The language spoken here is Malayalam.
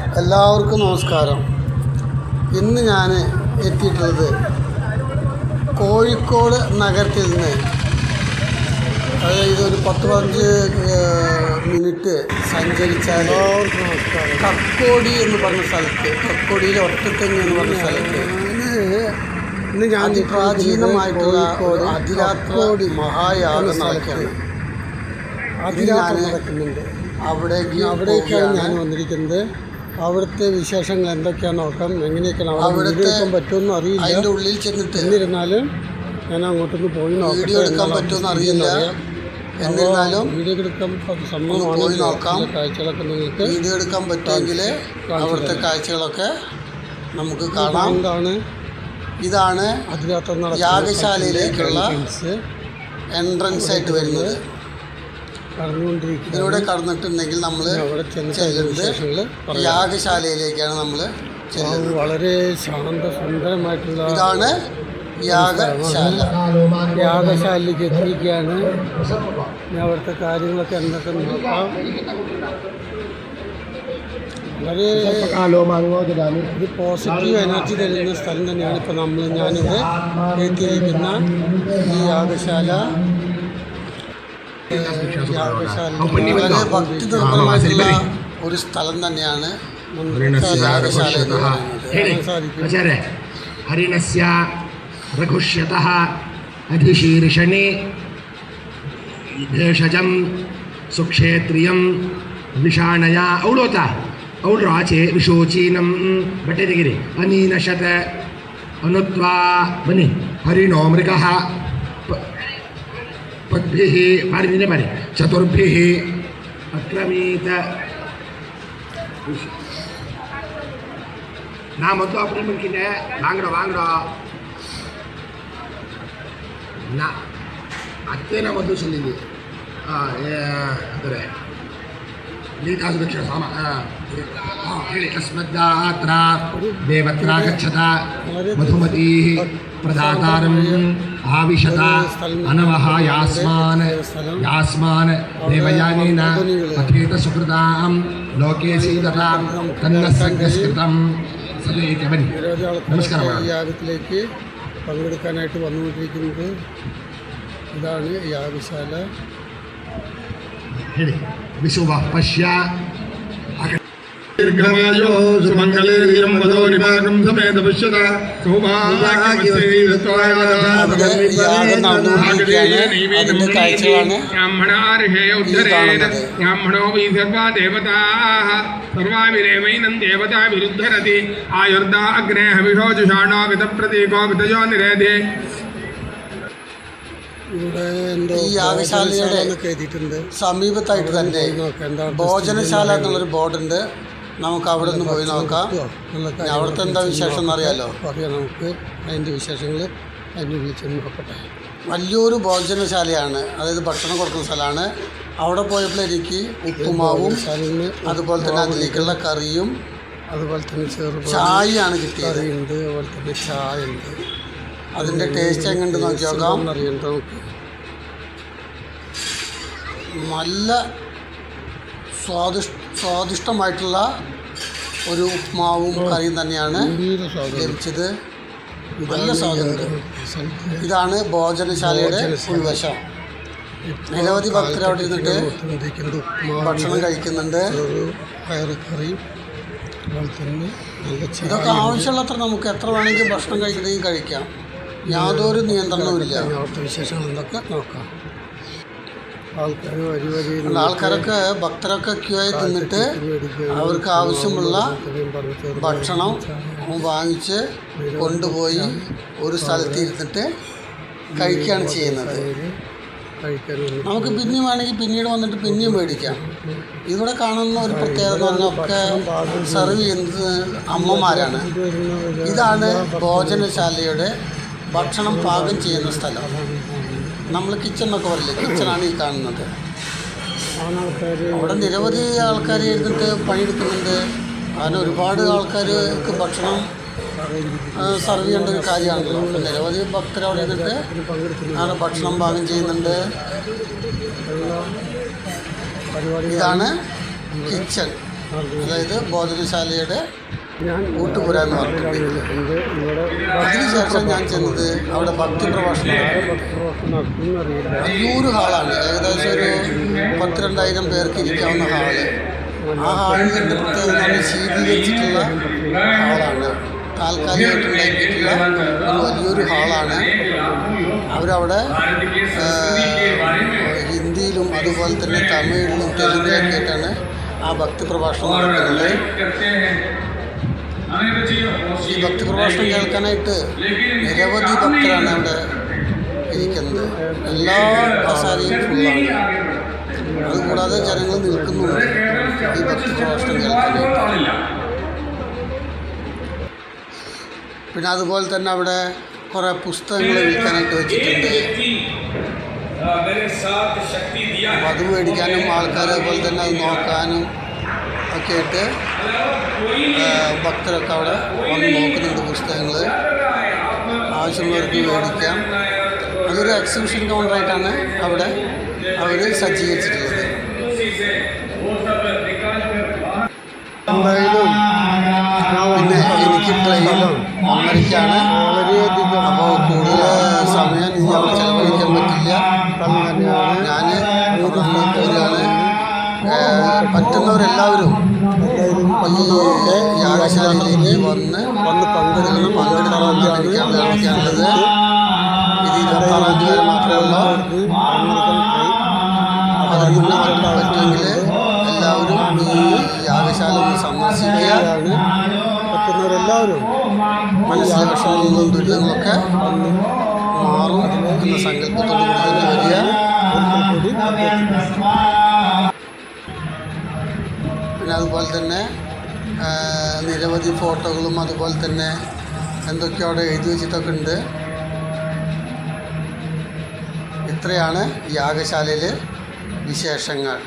എല്ലാവർക്കും നമസ്കാരം. ഇന്ന് ഞാൻ എത്തിയിട്ടുള്ളത് കോഴിക്കോട് നഗരത്തിൽ നിന്ന്, അതായത് ഒരു 10-15 മിനിറ്റ് സഞ്ചരിച്ചാൽ കക്കോടി എന്ന് പറഞ്ഞ സ്ഥലത്ത്, കക്കോടിയിലെ ഒറ്റത്തെങ്ങ് എന്ന് പറഞ്ഞ സ്ഥലത്ത് ഇന്ന് ഞാൻ പ്രാചീനമായിട്ടുള്ള അതിരാത്രി മഹായാഗം നടക്കുകയാണ്. അതിരാത്രി നടക്കുന്നുണ്ട്. അവിടേക്കാണ് ഞാൻ വന്നിരിക്കുന്നത്. അവിടുത്തെ വിശേഷങ്ങൾ എന്തൊക്കെയാണെന്ന് നോക്കാം. എങ്ങനെയൊക്കെയാണ് അവിടെ വീഡിയോ എടുക്കാൻ പറ്റുമെന്ന് അറിയില്ല. അതിൻ്റെ ഉള്ളിൽ ചെന്നിട്ട് എന്നിരുന്നാലും ഞാൻ അങ്ങോട്ടൊന്ന് പോയി നോക്കാം. വീഡിയോ എടുക്കാൻ പറ്റുമെന്ന് അറിയില്ല. എന്നിരുന്നാലും വീഡിയോ എടുക്കാൻ സംഭവമാണ്. പോയി നോക്കാം. കാഴ്ചകളൊക്കെ നിങ്ങൾക്ക് വീഡിയോ എടുക്കാൻ പറ്റുമെങ്കിൽ അവിടുത്തെ കാഴ്ചകളൊക്കെ നമുക്ക് കാണാം. ഇതാണ് യാഗശാലയിലേക്കുള്ള എൻട്രൻസ് ആയിട്ട് വരുന്നത്. ഇതിലൂടെ കടന്നിട്ടുണ്ടെങ്കിൽ നമ്മൾ ചെല്ലുന്നത് യാഗശാലയിലേക്കാണ്. നമ്മൾ വളരെ ശാന്തസുന്ദരമായിട്ടുള്ള ഇതാണ് യാഗശാല. യാഗശാലയിലേക്ക് എത്തിയിരിക്കുകയാണ്. അവിടുത്തെ കാര്യങ്ങളൊക്കെ എന്തൊക്കെ നോക്കാം. വളരെ ഒരു പോസിറ്റീവ് എനർജി തരുന്ന സ്ഥലം തന്നെയാണ് ഇപ്പോൾ ഞാനിവിടെ എത്തിയിരിക്കുന്ന ഈ യാഗശാല. വളരെ ഭക്തി നിർഭരമായിട്ടുള്ള ഒരു സ്ഥലം തന്നെയാണ് യാഗശാല എന്ന് പറയുന്നത്. ഹരിണസ്യ രഘുഷ്യതഃ അധിശീർഷണേ ഭേഷജം സുക്ഷേത്രിയം വിഷാണയ ഔളോത ഔളാചേ വിശോചീനം ഭട്ടതിഗിരി അനീനശത അനുത്വാ ബനി ഹരിണോ മൃഗഃ പദ്ഭിഃ മാറിനെ മാറി ചതുർഭിഃ അക്രമീത நான் மொத்தம் அப்படி பண்ணிக்கிட்டேன். வாங்கடா நான் அத்தே நான் மொத்தம் சொல்லிது ಅಂದರೆ लीतासुदक्षिण साम ಹೇಳಿ ತಸ್ಮದ್ದಾತ್ರ ದೇವತ್ರ ಗಚ್ಚತ ಮಧುಮತೀಃ ಪ್ರದಾತಾರಂ ಆವಿಶತ ಅನವಹ ಯಾಸ್ಮಾನ್ ದೇವಯಾನೇನ ಅಖೇತ ಸುಕೃತಾಂ ലോകേ സീതതാം തന്നസംഗസ്കൃതം സദൈതി ബനി. നമസ്കാരം. യാഗത്തിലേക്ക് പങ്കെടുക്കാനായിട്ട് വന്നുകൊണ്ടിരിക്കുന്നത് ഇതാണ് യാഗശാല. ಹೇಳಿ ವಿಶುವ ಪಶ್ಯ ദീർഘമായോ സുമംഗളേ വീരം വദോ നിപാകം സമേത പശ്യത ബ്രാഹ്മണോ വൈ സർവാ ദേവതാഃ സർവാവിരേവൈനം ദേവതാ വിരുദ്ധരതി ആയുർദാ അഗ്നേ ഹവിഷോ ജുഷാണോ വിതപ്രതീകോ വിതയോ നിരേധേ. ഈ യാഗശാലയുടെ സമീപത്തായിട്ട് തന്നെ ഭോജനശാല എന്നുള്ളൊരു ബോർഡുണ്ട്. നമുക്ക് അവിടെ നിന്ന് പോയി നോക്കാം. അവിടുത്തെ എന്താ വിശേഷം എന്നറിയാലോ. പറയാം നമുക്ക് അതിൻ്റെ വിശേഷങ്ങൾ അതിൻ്റെ വിളിച്ച് നോക്കട്ടെ. വലിയൊരു ഭോജനശാലയാണ്, അതായത് ഭക്ഷണം കൊടുക്കുന്ന സ്ഥലമാണ്. അവിടെ പോയപ്പോൾ എനിക്ക് ഉപ്പുമാവും അതുപോലെ തന്നെ അതിലേക്കുള്ള കറിയും അതുപോലെ തന്നെ ചായയാണ് കിട്ടിയത്. ഉണ്ട് അതുപോലെ തന്നെ ചായ ഉണ്ട്. അതിൻ്റെ ടേസ്റ്റ് എങ്ങനെയുണ്ട് നോക്കി നോക്കാം. അറിയണ്ട നമുക്ക്. നല്ല സ്വാദിഷ്ടമായിട്ടുള്ള ഒരു ഉപ്മാവും കറിയും തന്നെയാണ് ലഭിച്ചത്. നല്ല സ്വാദുണ്ട്. ഇതാണ് ഭോജനശാലയുടെ ഉൾവശം. നിരവധി ഭക്തർ അവിടെ ഇരുന്നിട്ട് ഭക്ഷണം കഴിക്കുന്നുണ്ട്. കറിയും അതുപോലെ തന്നെ ഇതൊക്കെ ആവശ്യമുള്ളത്ര നമുക്ക് എത്ര വേണമെങ്കിൽ ഭക്ഷണം കഴിക്കണമെങ്കിൽ കഴിക്കാം. യാതൊരു നിയന്ത്രണവുമില്ല. അവിടുത്തെ വിശേഷങ്ങൾ എന്തൊക്കെ നോക്കാം. ആൾക്കാരൊക്കെ ഭക്തരൊക്കെ ക്യൂ ആയി നിന്നിട്ട് അവർക്ക് ആവശ്യമുള്ള ഭക്ഷണം വാങ്ങിച്ച് കൊണ്ടുപോയി ഒരു സ്ഥലത്ത് ഇരുന്നിട്ട് കഴിക്കുകയാണ് ചെയ്യുന്നത്. നമുക്ക് പിന്നെയും വേണമെങ്കിൽ പിന്നീട് വന്നിട്ട് പിന്നെയും മേടിക്കാം. ഇവിടെ കാണുന്ന ഒരു പ്രത്യേകത എന്ന് പറഞ്ഞാൽ ഒക്കെ സെർവ് ചെയ്യുന്നത് അമ്മമാരാണ്. ഇതാണ് ഭോജനശാലയുടെ ഭക്ഷണം പാകം ചെയ്യുന്ന സ്ഥലം. നമ്മൾ കിച്ചൺ എന്നൊക്കെ പറയില്ലേ, കിച്ചണാണ് ഈ കാണുന്നത്. അവിടെ നിരവധി ആൾക്കാർ ഇരുന്നിട്ട് പണിയെടുക്കുന്നുണ്ട്. അതിന് ഒരുപാട് ആൾക്കാർക്ക് ഭക്ഷണം സെർവ് ചെയ്യേണ്ട ഒരു കാര്യമാണല്ലോ. നിരവധി ഭക്തർ അവിടെ ഇരുന്നിട്ട് അങ്ങനെ ഭക്ഷണം പാകം ചെയ്യുന്നുണ്ട്. ഇതാണ് കിച്ചൺ. അതായത് ഭോജനശാലയുടെ ഞാൻ ഊട്ടുപുര എന്ന് പറഞ്ഞിട്ടുണ്ട്. അതിനുശേഷം ഞാൻ ചെന്നത് അവിടെ ഭക്തി പ്രഭാഷണം വലിയൊരു ഹാളാണ്. ഏകദേശം ഒരു 12,000 പേർക്ക് ഇരിക്കാവുന്ന ഹാള്. ആ ഹാളിൻ്റെ പ്രത്യേകത എന്ന് പറഞ്ഞാൽ ശീതീകരിച്ചിട്ടുള്ള ഹാളാണ്. താൽക്കാലികമായിട്ടുണ്ടാക്കിയിട്ടുള്ള ഒരു വലിയൊരു ഹാളാണ്. അവരവിടെ ഹിന്ദിയിലും അതുപോലെ തന്നെ തമിഴിലും തെലുങ്കിലൊക്കെ ആയിട്ടാണ് ആ ഭക്തി പ്രഭാഷണം നടക്കുന്നത്. ഈ ഭക്തി പ്രഭാഷണം കേൾക്കാനായിട്ട് നിരവധി ഭക്തരാണ് അവിടെ ഇരിക്കുന്നത്. എല്ലാ കസാരയും ഫുള്ളാണ്. അതുകൂടാതെ ജനങ്ങൾ നിൽക്കുന്നുണ്ട് ഈ ഭക്തി പ്രഭാഷണം കേൾക്കാനായിട്ട്. പിന്നെ അതുപോലെ തന്നെ അവിടെ കുറേ പുസ്തകങ്ങൾ വിൽക്കാനായിട്ട് വെച്ചിട്ടുണ്ട്. അപ്പോൾ അത് മേടിക്കാനും ആൾക്കാർ അതുപോലെ തന്നെ അത് നോക്കാനും ഒക്കെ ആയിട്ട് ഭക്തരൊക്കെ അവിടെ വന്ന് നോക്കുന്നുണ്ട്. പുസ്തകങ്ങൾ ആവശ്യമുള്ളവർക്ക് മേടിക്കാം. അതൊരു എക്സിബിഷൻ കൗണ്ടറായിട്ടാണ് അവിടെ അവർ സജ്ജീകരിച്ചിട്ടുള്ളത്. എന്തായാലും പിന്നെ എനിക്ക് ട്രെയിൻ അമേരിക്കയാണ്. അപ്പോൾ കൂടുതൽ സമയം ഇനി അവിടെ ചെലവഴിക്കാൻ പറ്റില്ല. ഞാൻ വരികയാണ്. പറ്റുന്നവരെല്ലാവരും ഈ യാഗശാലയിലേക്ക് വന്ന് പങ്കെടുക്കണമെന്നാണ് എനിക്ക് അഭ്യർത്ഥിക്കാനുള്ളത്. ഇത് 26-ാം തീയതി വരെ മാത്രമേ ഉള്ളൂ. അതിന് മുന്നേ പറ്റുമെങ്കിൽ എല്ലാവരും ഈ യാഗശാല ഒന്ന് സന്ദർശിക്കുക. പറ്റുന്നവരെല്ലാവരും മനസ്സിലെ വിഷമങ്ങളും ദുരിതങ്ങളൊക്കെ മാറും എന്ന സങ്കല്പത്തോടു കൂടി തന്നെ വരിക. പിന്നെ അതുപോലെ തന്നെ നിരവധി ഫോട്ടോകളും അതുപോലെ തന്നെ എന്തൊക്കെയോ അവിടെ എഴുതി വെച്ചിട്ടൊക്കെ ഉണ്ട്. ഇത്രയാണ് യാഗശാലയിലെ വിശേഷങ്ങൾ.